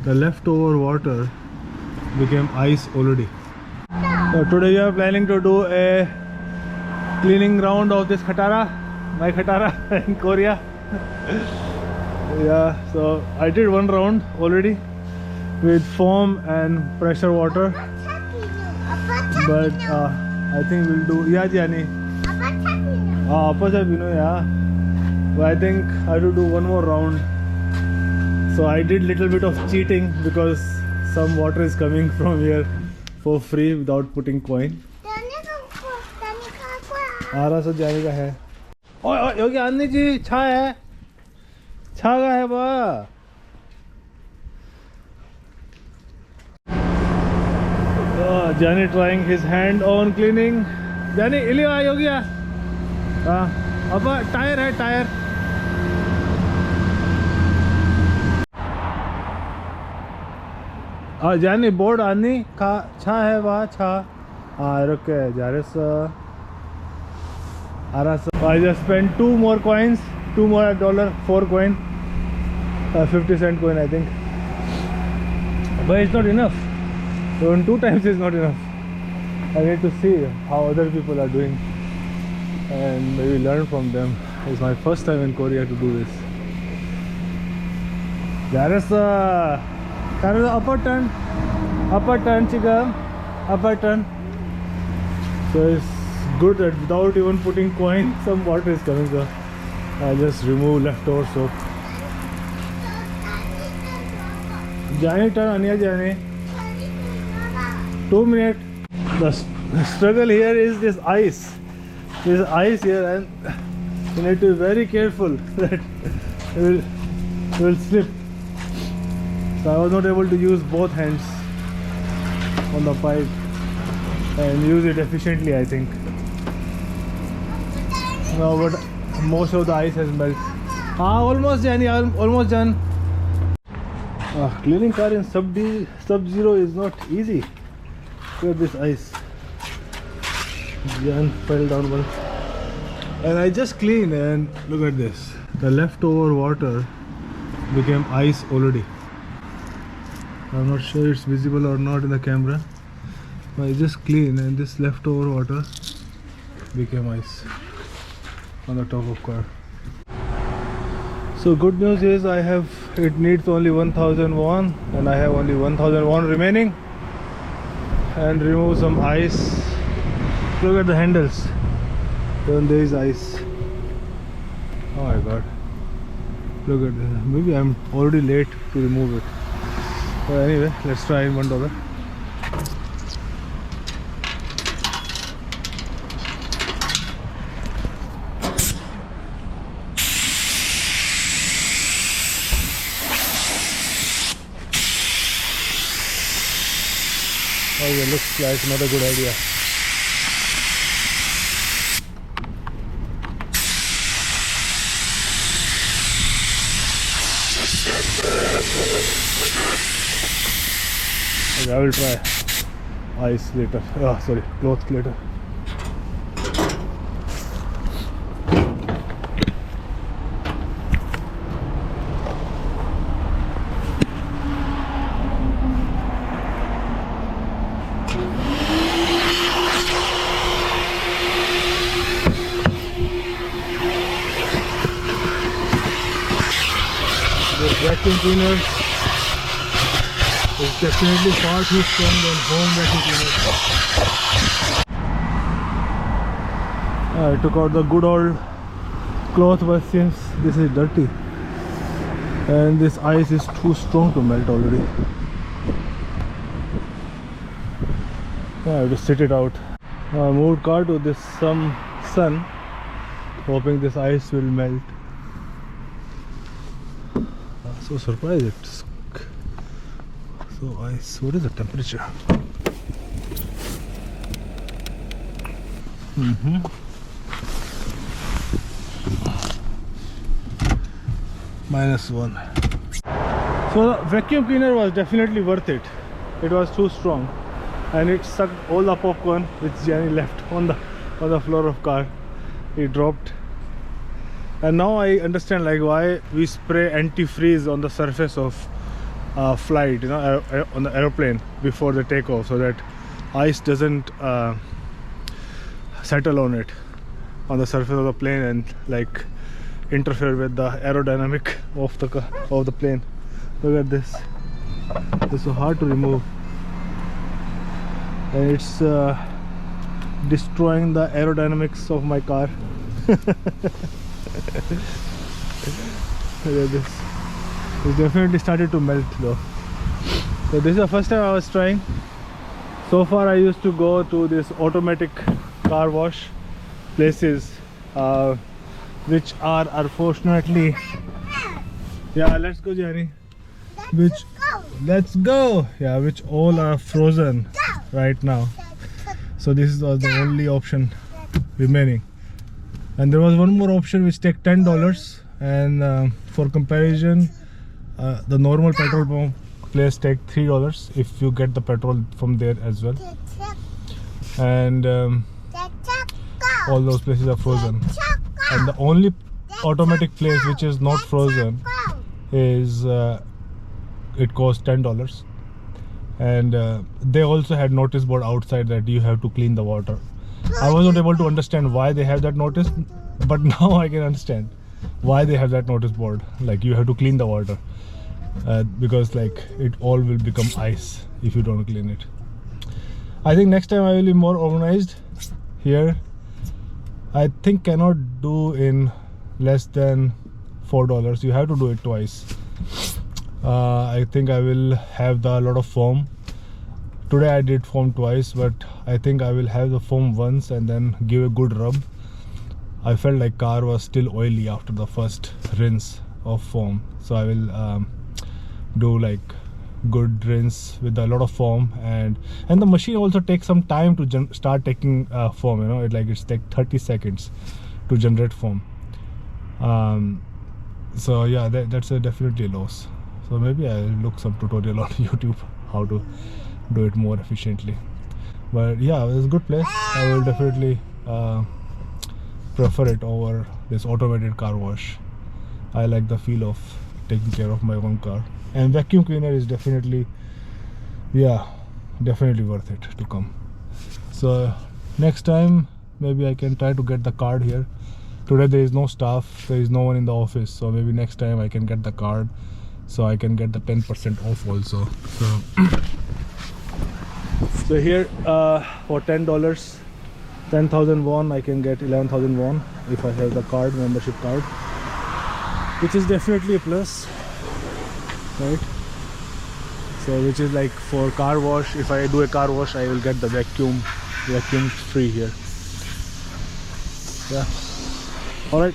the leftover water became ice already. So today we are planning to do a cleaning round of this Khatara, my Khatara in Korea. Yeah, so I did one round already with foam and pressure water, but I think we'll do, yeah Jani, yeah, but I think I have to do one more round. So I did little bit of cheating because some water is coming from here for free without putting coin. 알아서 जाने का है. 여기 안내지 차 है. 차가 है बा. Johnny trying his hand on cleaning. Johnny इलियो आ योगी आ. अब tyre है tyre. Johnny board आनी का छा है वहाँ छा. रुके जारेस. I just spent 2 more coins, 2 more $1, 4 coin, 50-cent coin I think. But it's not enough. Even 2 times is not enough. I need to see how other people are doing and maybe learn from them. It's my first time in Korea to do this. There is a upper turn, chicken, upper turn. So it's good that without even putting coin, some water is coming. So I just remove leftover soap. Johnny turn, Anya Johnny. 2 minutes. The struggle here is this ice. There's ice here, and you need to be very careful that you will slip. So I was not able to use both hands on the pipe and use it efficiently, I think. No, but most of the ice has melted. Almost done, almost done. Cleaning car in sub-zero is not easy. Look at this ice. Jan fell down once. And I just cleaned, and look at this. The leftover water became ice already. I'm not sure it's visible or not in the camera. But I just cleaned, and this leftover water became ice on the top of car. So good news is it needs only 1000 won, and I have only 1000 won remaining. And remove some ice. Look at the handles. Then there is ice. Oh my god. Look at this. Maybe I'm already late to remove it. But anyway, let's try in $1. Oh yeah, looks like not a good idea. Okay, I will try ice later. Sorry, clothes later. This vacuum cleaner is definitely far too strong than home vacuum cleaner. I took out the good old cloth, but since this is dirty and this ice is too strong to melt already, I have to sit it out. I moved car to this some sun, hoping this ice will melt. So surprised it's so ice. What is the temperature? -1. So the vacuum cleaner was definitely worth it. It was too strong, and it sucked all the popcorn which Jenny left on the floor of car. It dropped. And now I understand like why we spray antifreeze on the surface of flight, on the aeroplane before the takeoff, so that ice doesn't settle on it, on the surface of the plane, and like interfere with the aerodynamic of the plane. Look at this. It's so hard to remove, and it's destroying the aerodynamics of my car. Look at this. It's definitely started to melt though. So this is the first time I was trying. So far I used to go to this automatic car wash places, which are unfortunately, yeah, let's go Jenny, let's go, yeah, which all are frozen right now. So this is the only option remaining, and there was one more option which take $10, and for comparison, the normal petrol pump place take $3 if you get the petrol from there as well, and all those places are frozen, and the only automatic place which is not frozen is it costs $10, and they also had notice board outside that you have to clean the water. I was not able to understand why they have that notice, but now I can understand why they have that notice board, like you have to clean the water, because like it all will become ice if you don't clean it. I think next time I will be more organized here. I think cannot do in less than $4. You have to do it twice. I think I will have a lot of foam. Today I did foam twice, but I think I will have the foam once and then give a good rub. I felt like car was still oily after the first rinse of foam, so I will do like good rinse with a lot of foam, and the machine also takes some time to start taking foam, it's like 30 seconds to generate foam. So yeah, that's definitely a loss. So maybe I'll look some tutorial on YouTube how to do it more efficiently. But yeah, it's a good place. I will definitely prefer it over this automated car wash. I like the feel of taking care of my own car, and vacuum cleaner is definitely, yeah, definitely worth it to come. So next time maybe I can try to get the card here. Today there is no staff, there is no one in the office, so maybe next time I can get the card, so I can get the 10% off also. So here for $10, 10,000 won, I can get 11,000 won if I have the card, membership card, which is definitely a plus, right? So which is like for car wash, if I do a car wash, I will get the vacuum free here. Yeah, all right.